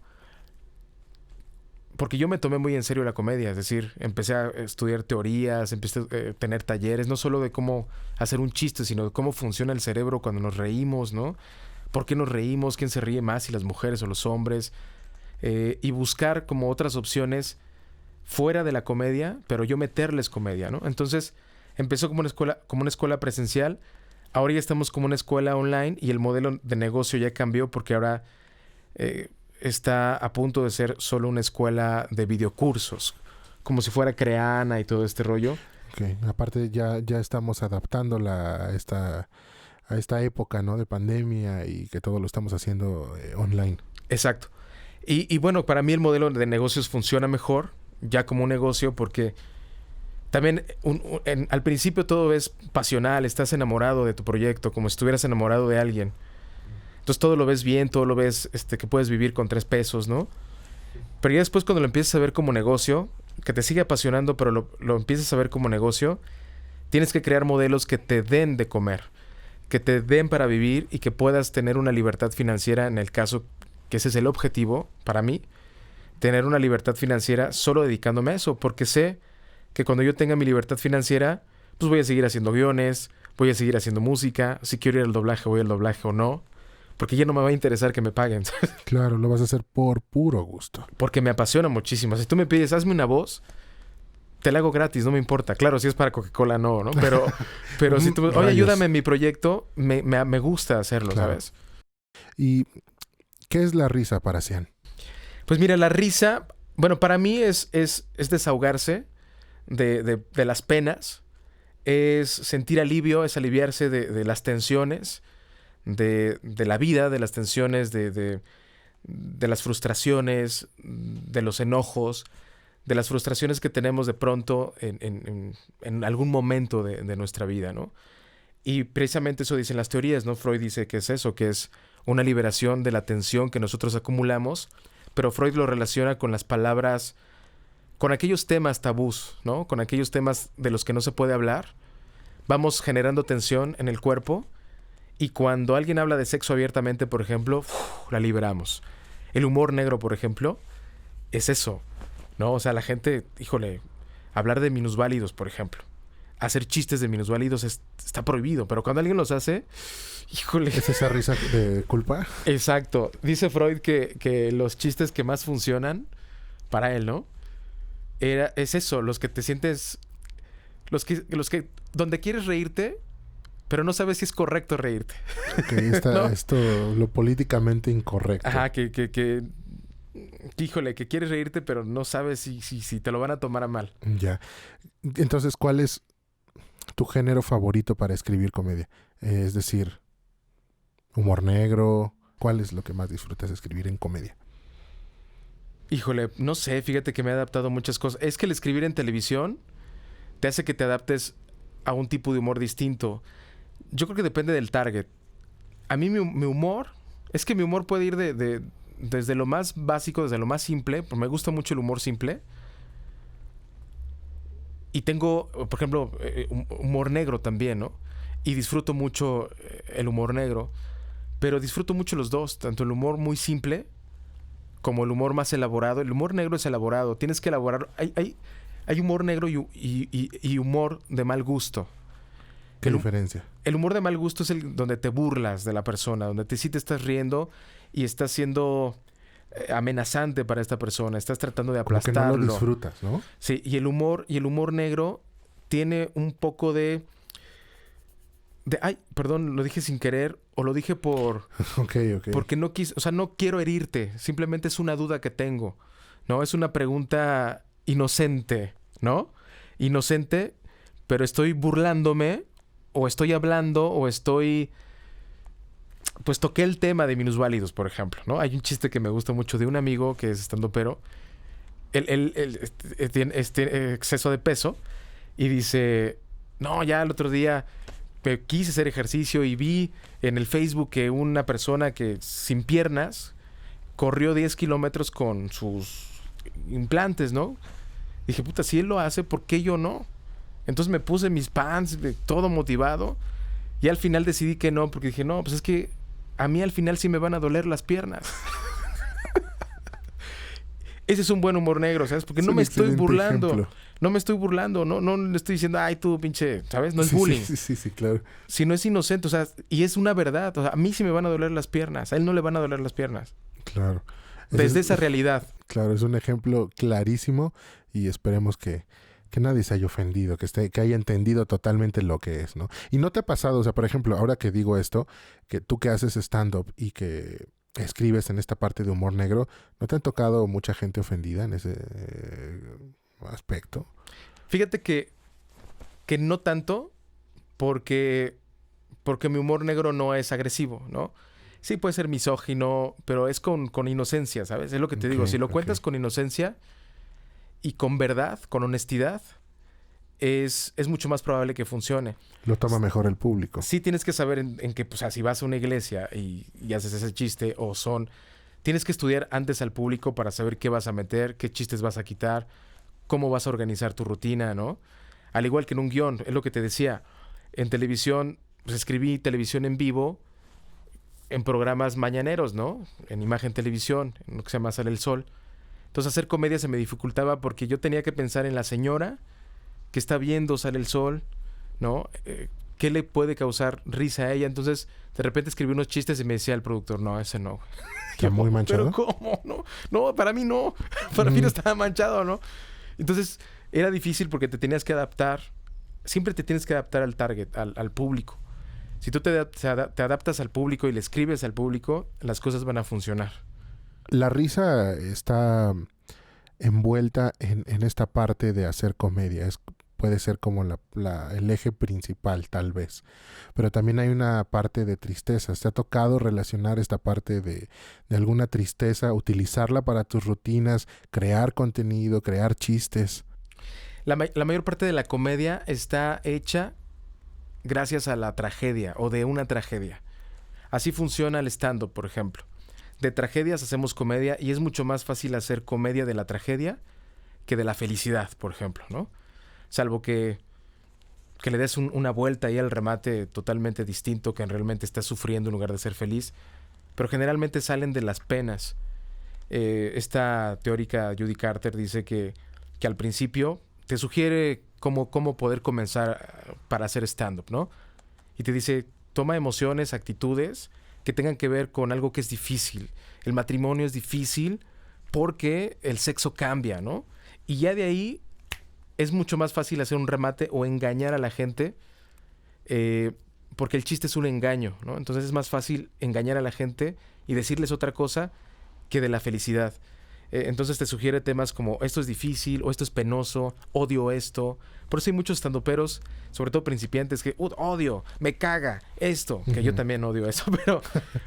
Porque yo me tomé muy en serio la comedia. Es decir, empecé a estudiar teorías, empecé a tener talleres, no solo de cómo hacer un chiste, sino de cómo funciona el cerebro cuando nos reímos, ¿no? ¿Por qué nos reímos? ¿Quién se ríe más? Si las mujeres o los hombres. Y buscar como otras opciones fuera de la comedia, pero yo meterles comedia, ¿no? Entonces, empezó como una escuela presencial. Ahora ya estamos como una escuela online y el modelo de negocio ya cambió porque ahora está a punto de ser solo una escuela de videocursos, como si fuera Creana y todo este rollo. Okay. Aparte ya estamos adaptándola a esta época, ¿no? De pandemia y que todo lo estamos haciendo online. Exacto. Y bueno, para mí el modelo de negocios funciona mejor ya como un negocio porque también al principio todo es pasional, estás enamorado de tu proyecto, como si estuvieras enamorado de alguien. Entonces todo lo ves bien, todo lo ves que puedes vivir con 3 pesos, ¿no? Pero ya después cuando lo empiezas a ver como negocio, que te sigue apasionando, pero lo empiezas a ver como negocio, tienes que crear modelos que te den de comer, que te den para vivir y que puedas tener una libertad financiera en el caso que ese es el objetivo para mí, tener una libertad financiera solo dedicándome a eso, porque sé que cuando yo tenga mi libertad financiera, pues voy a seguir haciendo guiones, voy a seguir haciendo música, si quiero ir al doblaje, voy al doblaje o no, porque ya no me va a interesar que me paguen. Claro, lo vas a hacer por puro gusto. Porque me apasiona muchísimo. Si tú me pides, hazme una voz, te la hago gratis, no me importa. Claro, si es para Coca-Cola, no, ¿no? Pero si tú, oye, ayúdame en mi proyecto, me gusta hacerlo, claro. ¿Sabes? ¿Y qué es la risa para Cian? Pues mira, la risa, bueno, para mí es desahogarse de las penas, es sentir alivio, es aliviarse de las tensiones, de la vida, de las tensiones, de las frustraciones, de los enojos, de las frustraciones que tenemos de pronto en algún momento de nuestra vida, ¿no? Y precisamente eso dicen las teorías, ¿no? Freud dice que es eso, que es una liberación de la tensión que nosotros acumulamos, pero Freud lo relaciona con las palabras, con aquellos temas tabús, ¿no? Con aquellos temas de los que no se puede hablar. Vamos generando tensión en el cuerpo y cuando alguien habla de sexo abiertamente, por ejemplo, la liberamos. El humor negro, por ejemplo, es eso, ¿no? O sea, la gente, híjole, hablar de minusválidos, por ejemplo. Hacer chistes de minusválidos está prohibido, pero cuando alguien los hace, híjole. ¿Es esa risa de culpa? Exacto. Dice Freud que los chistes que más funcionan para él, ¿no? Es eso, los que te sientes... Los que donde quieres reírte, pero no sabes si es correcto reírte. Okay, ¿no? Esto, lo políticamente incorrecto. Ajá, híjole, que quieres reírte, pero no sabes si te lo van a tomar a mal. Ya. Entonces, ¿cuál es tu género favorito para escribir comedia? Es decir, humor negro. ¿Cuál es lo que más disfrutas de escribir en comedia? Híjole, no sé, fíjate que me he adaptado a muchas cosas. Es que el escribir en televisión te hace que te adaptes a un tipo de humor distinto. Yo creo que depende del target. A mí mi humor... Es que mi humor puede ir desde lo más básico, desde lo más simple. Me gusta mucho el humor simple. Y tengo, por ejemplo, humor negro también, ¿no? Y disfruto mucho el humor negro. Pero disfruto mucho los dos. Tanto el humor muy simple como el humor más elaborado. El humor negro es elaborado. Tienes que elaborarlo. Hay humor negro y humor de mal gusto. ¿Qué diferencia? El humor de mal gusto es el donde te burlas de la persona, donde sí te estás riendo y estás siendo amenazante para esta persona, estás tratando de aplastarlo. Como que no lo disfrutas, ¿no? Sí, y el humor negro tiene un poco de ay, perdón, lo dije sin querer o lo dije por... Okay. Porque no quise, o sea, no quiero herirte, simplemente es una duda que tengo, ¿no? Es una pregunta inocente, ¿no? Inocente, pero estoy burlándome o estoy hablando o estoy... Pues toqué el tema de minusválidos, por ejemplo, ¿no? Hay un chiste que me gusta mucho de un amigo que es estandopero. Él tiene exceso de peso y dice... No, ya el otro día quise hacer ejercicio y vi en el Facebook que una persona que sin piernas corrió 10 kilómetros con sus implantes, ¿no? Dije, puta, si él lo hace, ¿por qué yo no? Entonces me puse mis pants, todo motivado, y al final decidí que no, porque dije, no, pues es que a mí al final sí me van a doler las piernas. Ese es un buen humor negro, ¿sabes? Porque no me estoy burlando. Ejemplo. No me estoy burlando. No le estoy diciendo, ay, tú, pinche, ¿sabes? No es bullying. Sí, claro. Sino es inocente, o sea, y es una verdad. O sea, a mí sí me van a doler las piernas. A él no le van a doler las piernas. Claro. Desde esa realidad. Claro, es un ejemplo clarísimo y esperemos que nadie se haya ofendido, que haya entendido totalmente lo que es, ¿no? Y no te ha pasado, o sea, por ejemplo, ahora que digo esto, que tú que haces stand-up y que escribes en esta parte de humor negro, ¿no te han tocado mucha gente ofendida en ese aspecto? Fíjate que no tanto, porque mi humor negro no es agresivo, ¿no? Sí puede ser misógino, pero es con inocencia, ¿sabes? Es lo que te digo. Si lo cuentas con inocencia y con verdad, con honestidad, es mucho más probable que funcione. Lo toma mejor el público. Sí tienes que saber en que, pues, si vas a una iglesia y haces ese chiste tienes que estudiar antes al público para saber qué vas a meter, qué chistes vas a quitar, cómo vas a organizar tu rutina, ¿no? Al igual que en un guión, es lo que te decía. En televisión, pues escribí televisión en vivo en programas mañaneros, ¿no? En Imagen Televisión, en lo que se llama Sale el Sol. Entonces hacer comedia se me dificultaba porque yo tenía que pensar en la señora que está viendo Sale el Sol, ¿no? ¿Qué le puede causar risa a ella? Entonces, de repente escribí unos chistes y me decía el productor, no, ese no. ¿Está muy manchado? ¿Pero cómo? No, para mí no. Para mí no estaba manchado, ¿no? Entonces, era difícil porque te tenías que adaptar. Siempre te tienes que adaptar al target, al público. Si tú te adaptas al público y le escribes al público, las cosas van a funcionar. La risa está envuelta en esta parte de hacer comedia. Puede ser como el eje principal, tal vez. Pero también hay una parte de tristeza. ¿Te ha tocado relacionar esta parte de alguna tristeza, utilizarla para tus rutinas, crear contenido, crear chistes? La mayor parte de la comedia está hecha gracias a la tragedia o de una tragedia. Así funciona el stand-up, por ejemplo. De tragedias hacemos comedia y es mucho más fácil hacer comedia de la tragedia que de la felicidad, por ejemplo, ¿no? Salvo que le des una vuelta ahí al remate totalmente distinto, que realmente estás sufriendo en lugar de ser feliz. Pero generalmente salen de las penas. Esta teórica Judy Carter dice que al principio te sugiere cómo poder comenzar para hacer stand-up, ¿no? Y te dice, toma emociones, actitudes que tengan que ver con algo que es difícil. El matrimonio es difícil porque el sexo cambia, ¿no? Y ya de ahí es mucho más fácil hacer un remate o engañar a la gente porque el chiste es un engaño, ¿no? Entonces es más fácil engañar a la gente y decirles otra cosa que de la felicidad. Entonces te sugiere temas como esto es difícil o esto es penoso, odio esto. Por eso hay muchos estandoperos, sobre todo principiantes, que odio, me caga esto, que yo también odio eso, pero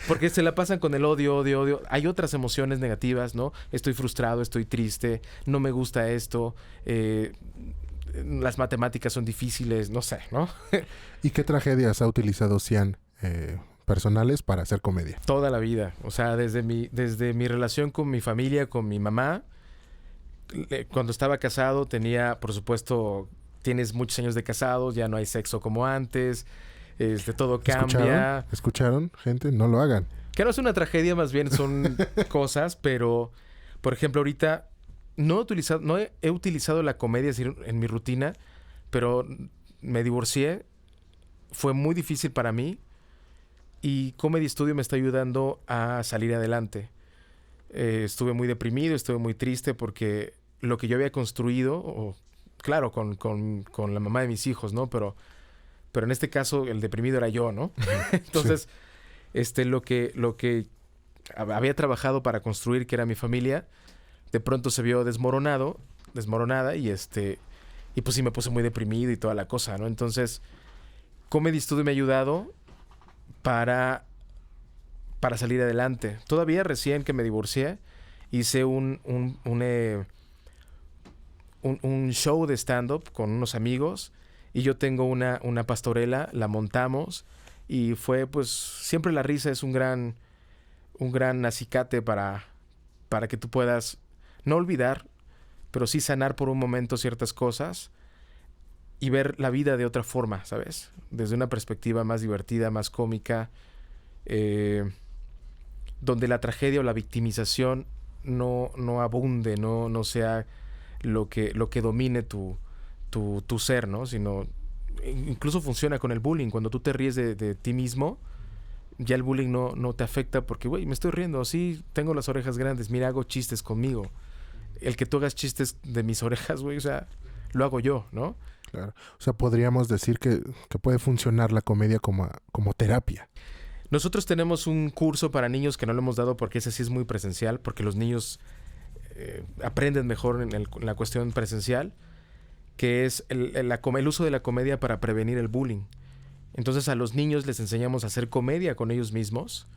porque se la pasan con el odio. Hay otras emociones negativas, ¿no? Estoy frustrado, estoy triste, no me gusta esto, las matemáticas son difíciles, no sé, ¿no? ¿Y qué tragedias ha utilizado Cian personales para hacer comedia? Toda la vida. O sea, desde mi relación con mi familia, con mi mamá. Cuando estaba casado tenía, por supuesto, tienes muchos años de casados, ya no hay sexo como antes, todo cambia. ¿Escucharon, gente? No lo hagan. Que no es una tragedia, más bien son cosas, pero, por ejemplo, ahorita no he utilizado la comedia en mi rutina, pero me divorcié. Fue muy difícil para mí. Y Comedy Studio me está ayudando a salir adelante. Estuve muy deprimido, estuve muy triste porque lo que yo había construido, claro, con la mamá de mis hijos, ¿no? Pero en este caso el deprimido era yo, ¿no? Entonces, sí. Lo que había trabajado para construir, que era mi familia, de pronto se vio desmoronada y pues sí me puse muy deprimido y toda la cosa, ¿no? Entonces, Comedy Studio me ha ayudado para salir adelante. Todavía recién que me divorcié, hice un show de stand-up con unos amigos y yo tengo una pastorela, la montamos y fue pues siempre la risa es un gran acicate para que tú puedas no olvidar, pero sí sanar por un momento ciertas cosas y ver la vida de otra forma, ¿sabes? Desde una perspectiva más divertida, más cómica, donde la tragedia o la victimización no abunde, no sea lo que domine tu ser, ¿no? Sino incluso funciona con el bullying. Cuando tú te ríes de ti mismo, ya el bullying no te afecta porque, güey, me estoy riendo, sí, tengo las orejas grandes, mira, hago chistes conmigo. El que tú hagas chistes de mis orejas, güey, o sea, lo hago yo, ¿no? Claro. O sea, podríamos decir que puede funcionar la comedia como terapia. Nosotros tenemos un curso para niños que no lo hemos dado porque ese sí es muy presencial, porque los niños aprenden mejor en la cuestión presencial, que es el uso de la comedia para prevenir el bullying. Entonces a los niños les enseñamos a hacer comedia con ellos mismos,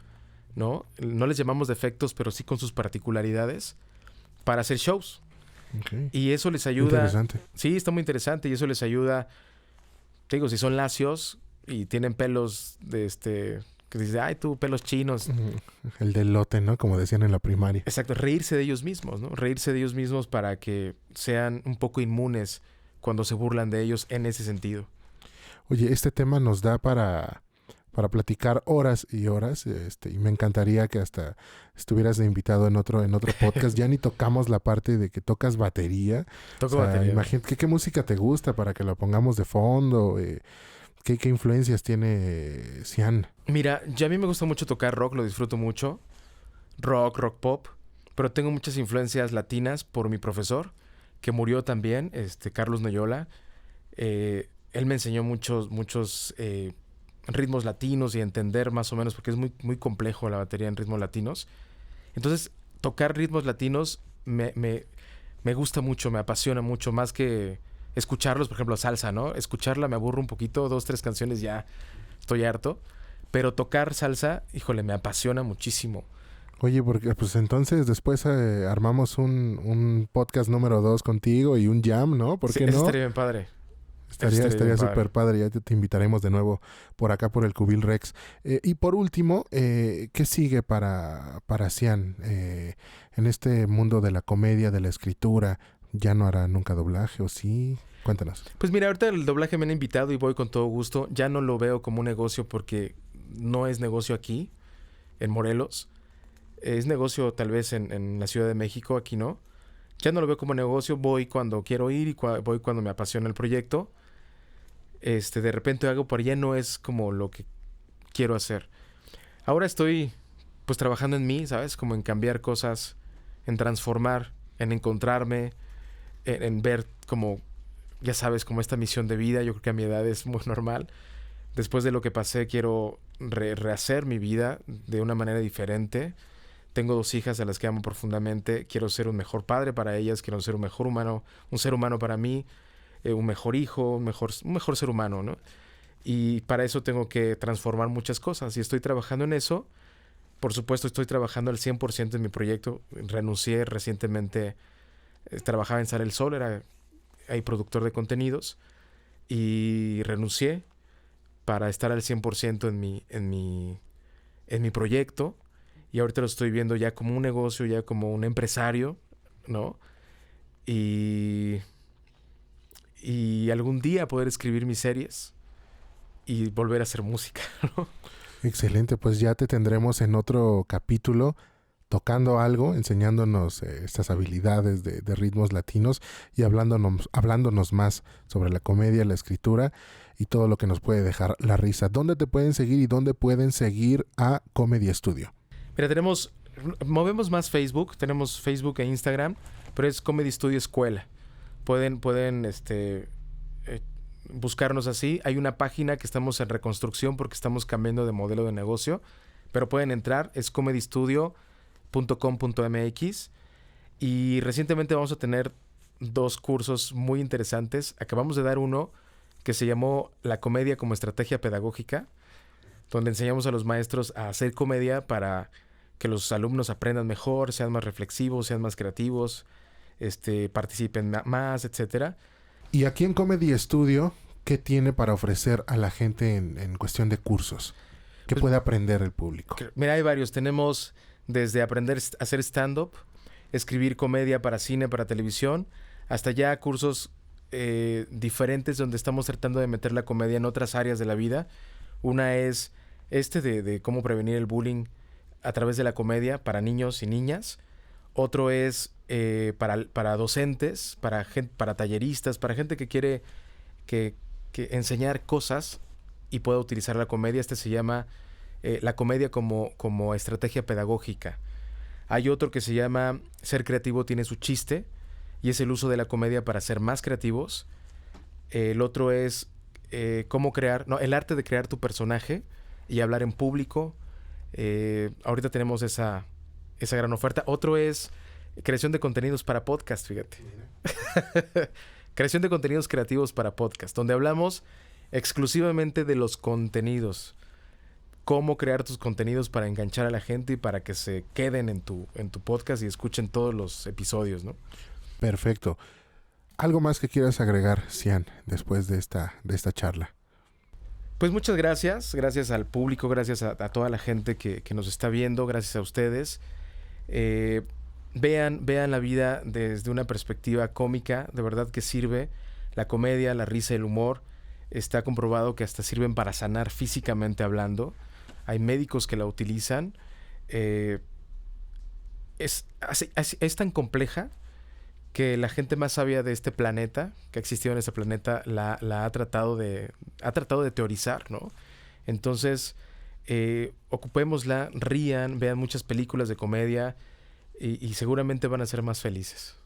¿no? No les llamamos defectos, pero sí con sus particularidades, para hacer shows. Okay. Y eso les ayuda... Interesante. Sí, está muy interesante y eso les ayuda... Te digo, si son lacios y tienen pelos que dice, ay, tú, pelos chinos. El del lote, ¿no? Como decían en la primaria. Exacto, reírse de ellos mismos, ¿no? Reírse de ellos mismos para que sean un poco inmunes cuando se burlan de ellos en ese sentido. Oye, este tema nos da para platicar horas y horas, y me encantaría que hasta estuvieras de invitado en otro podcast. Ya ni tocamos la parte de que tocas batería. Toco batería. Imagínate, ¿qué música te gusta para que lo pongamos de fondo? ¿Qué influencias tiene Cian? Mira, ya a mí me gusta mucho tocar rock, lo disfruto mucho. Rock pop. Pero tengo muchas influencias latinas por mi profesor, que murió también, Carlos Noyola. Él me enseñó muchos ritmos latinos y entender más o menos, porque es muy, muy complejo la batería en ritmos latinos. Entonces, tocar ritmos latinos me gusta mucho, me apasiona mucho, más que escucharlos, por ejemplo, salsa, ¿no? Escucharla me aburro un poquito, 2, 3 canciones ya estoy harto. Pero tocar salsa, híjole, me apasiona muchísimo. Oye, porque pues entonces después armamos un podcast número 2 contigo y un jam, ¿no? ¿Por qué no? Eso estaría bien padre. Estaría súper padre. Ya te invitaremos de nuevo por acá por el Cubil Rex. Y por último, ¿qué sigue para Cian en este mundo de la comedia, de la escritura? ¿Ya no hará nunca doblaje o sí? Cuéntanos. Pues mira, ahorita el doblaje me han invitado y voy con todo gusto. Ya no lo veo como un negocio porque no es negocio aquí, en Morelos. Es negocio tal vez en la Ciudad de México, aquí no. Ya no lo veo como negocio, voy cuando quiero ir y voy cuando me apasiona el proyecto. De repente hago por allá, no es como lo que quiero hacer. Ahora estoy pues trabajando en mí, ¿sabes? Como en cambiar cosas, en transformar, en encontrarme, en ver como, ya sabes, como esta misión de vida. Yo creo que a mi edad es muy normal. Después de lo que pasé, quiero rehacer mi vida de una manera diferente. Tengo 2 hijas a las que amo profundamente. Quiero ser un mejor padre para ellas. Quiero ser un mejor humano, un ser humano para mí, un mejor hijo, un mejor ser humano, ¿no? Y para eso tengo que transformar muchas cosas. Y estoy trabajando en eso. Por supuesto, estoy trabajando al 100% en mi proyecto. Renuncié recientemente. Trabajaba en Sale el Sol, era ahí productor de contenidos. Y renuncié para estar al 100% en mi proyecto. Y ahorita lo estoy viendo ya como un negocio, ya como un empresario, ¿no? Y algún día poder escribir mis series y volver a hacer música, ¿no? Excelente, pues ya te tendremos en otro capítulo tocando algo, enseñándonos estas habilidades de ritmos latinos y hablándonos más sobre la comedia, la escritura y todo lo que nos puede dejar la risa. ¿Dónde te pueden seguir y dónde pueden seguir a Comedy Studio? Mira, movemos más Facebook, tenemos Facebook e Instagram, pero es Comedy Studio Escuela. Pueden buscarnos así. Hay una página que estamos en reconstrucción porque estamos cambiando de modelo de negocio, pero pueden entrar, es comedystudio.com.mx y recientemente vamos a tener 2 cursos muy interesantes. Acabamos de dar uno que se llamó La comedia como estrategia pedagógica, donde enseñamos a los maestros a hacer comedia para que los alumnos aprendan mejor, sean más reflexivos, sean más creativos, participen más, etcétera. Y aquí en Comedy Studio, ¿qué tiene para ofrecer a la gente en cuestión de cursos? ¿Qué puede aprender el público? Mira, hay varios. Tenemos desde aprender a hacer stand-up, escribir comedia para cine, para televisión, hasta ya cursos diferentes donde estamos tratando de meter la comedia en otras áreas de la vida. Una es de cómo prevenir el bullying a través de la comedia para niños y niñas. Otro es para docentes, para talleristas, para gente que quiere que enseñar cosas y pueda utilizar la comedia. Se llama la comedia como estrategia pedagógica. Hay otro que se llama Ser creativo tiene su chiste, y es el uso de la comedia para ser más creativos. El otro es el arte de crear tu personaje y hablar en público. Ahorita tenemos esa gran oferta. Otro es creación de contenidos para podcast, fíjate. Creación de contenidos creativos para podcast, donde hablamos exclusivamente de los contenidos. Cómo crear tus contenidos para enganchar a la gente y para que se queden en tu podcast y escuchen todos los episodios, ¿no? Perfecto. ¿Algo más que quieras agregar, Cian, después de esta charla? Pues muchas gracias. Gracias al público, gracias a toda la gente que nos está viendo, gracias a ustedes. Vean la vida desde una perspectiva cómica, de verdad que sirve. La comedia, la risa, el humor, está comprobado que hasta sirven para sanar físicamente hablando. Hay médicos que la utilizan. Es tan compleja que la gente más sabia de este planeta, que ha existido en este planeta, la ha tratado de teorizar, ¿no? Entonces, ocupémosla, rían, vean muchas películas de comedia y seguramente van a ser más felices.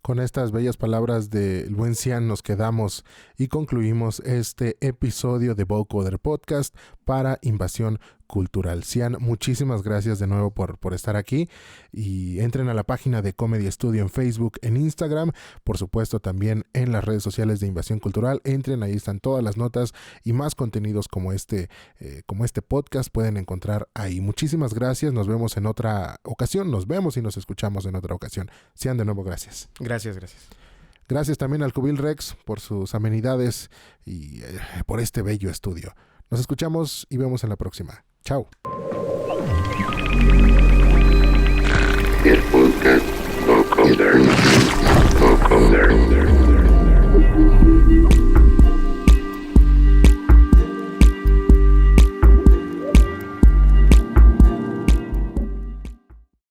Con estas bellas palabras del buen Cian nos quedamos y concluimos este episodio de Vocoder Podcast para Invasión Cultural. Cian, muchísimas gracias de nuevo por estar aquí, y entren a la página de Comedy Studio en Facebook, en Instagram, por supuesto también en las redes sociales de Invasión Cultural. Entren, ahí están todas las notas y más contenidos como este podcast pueden encontrar ahí. Muchísimas gracias, nos vemos en otra ocasión, nos vemos y nos escuchamos en otra ocasión. Cian, de nuevo gracias. Gracias. Gracias también al Cubil Rex por sus amenidades y por este bello estudio. Nos escuchamos y vemos en la próxima. Chao. El podcast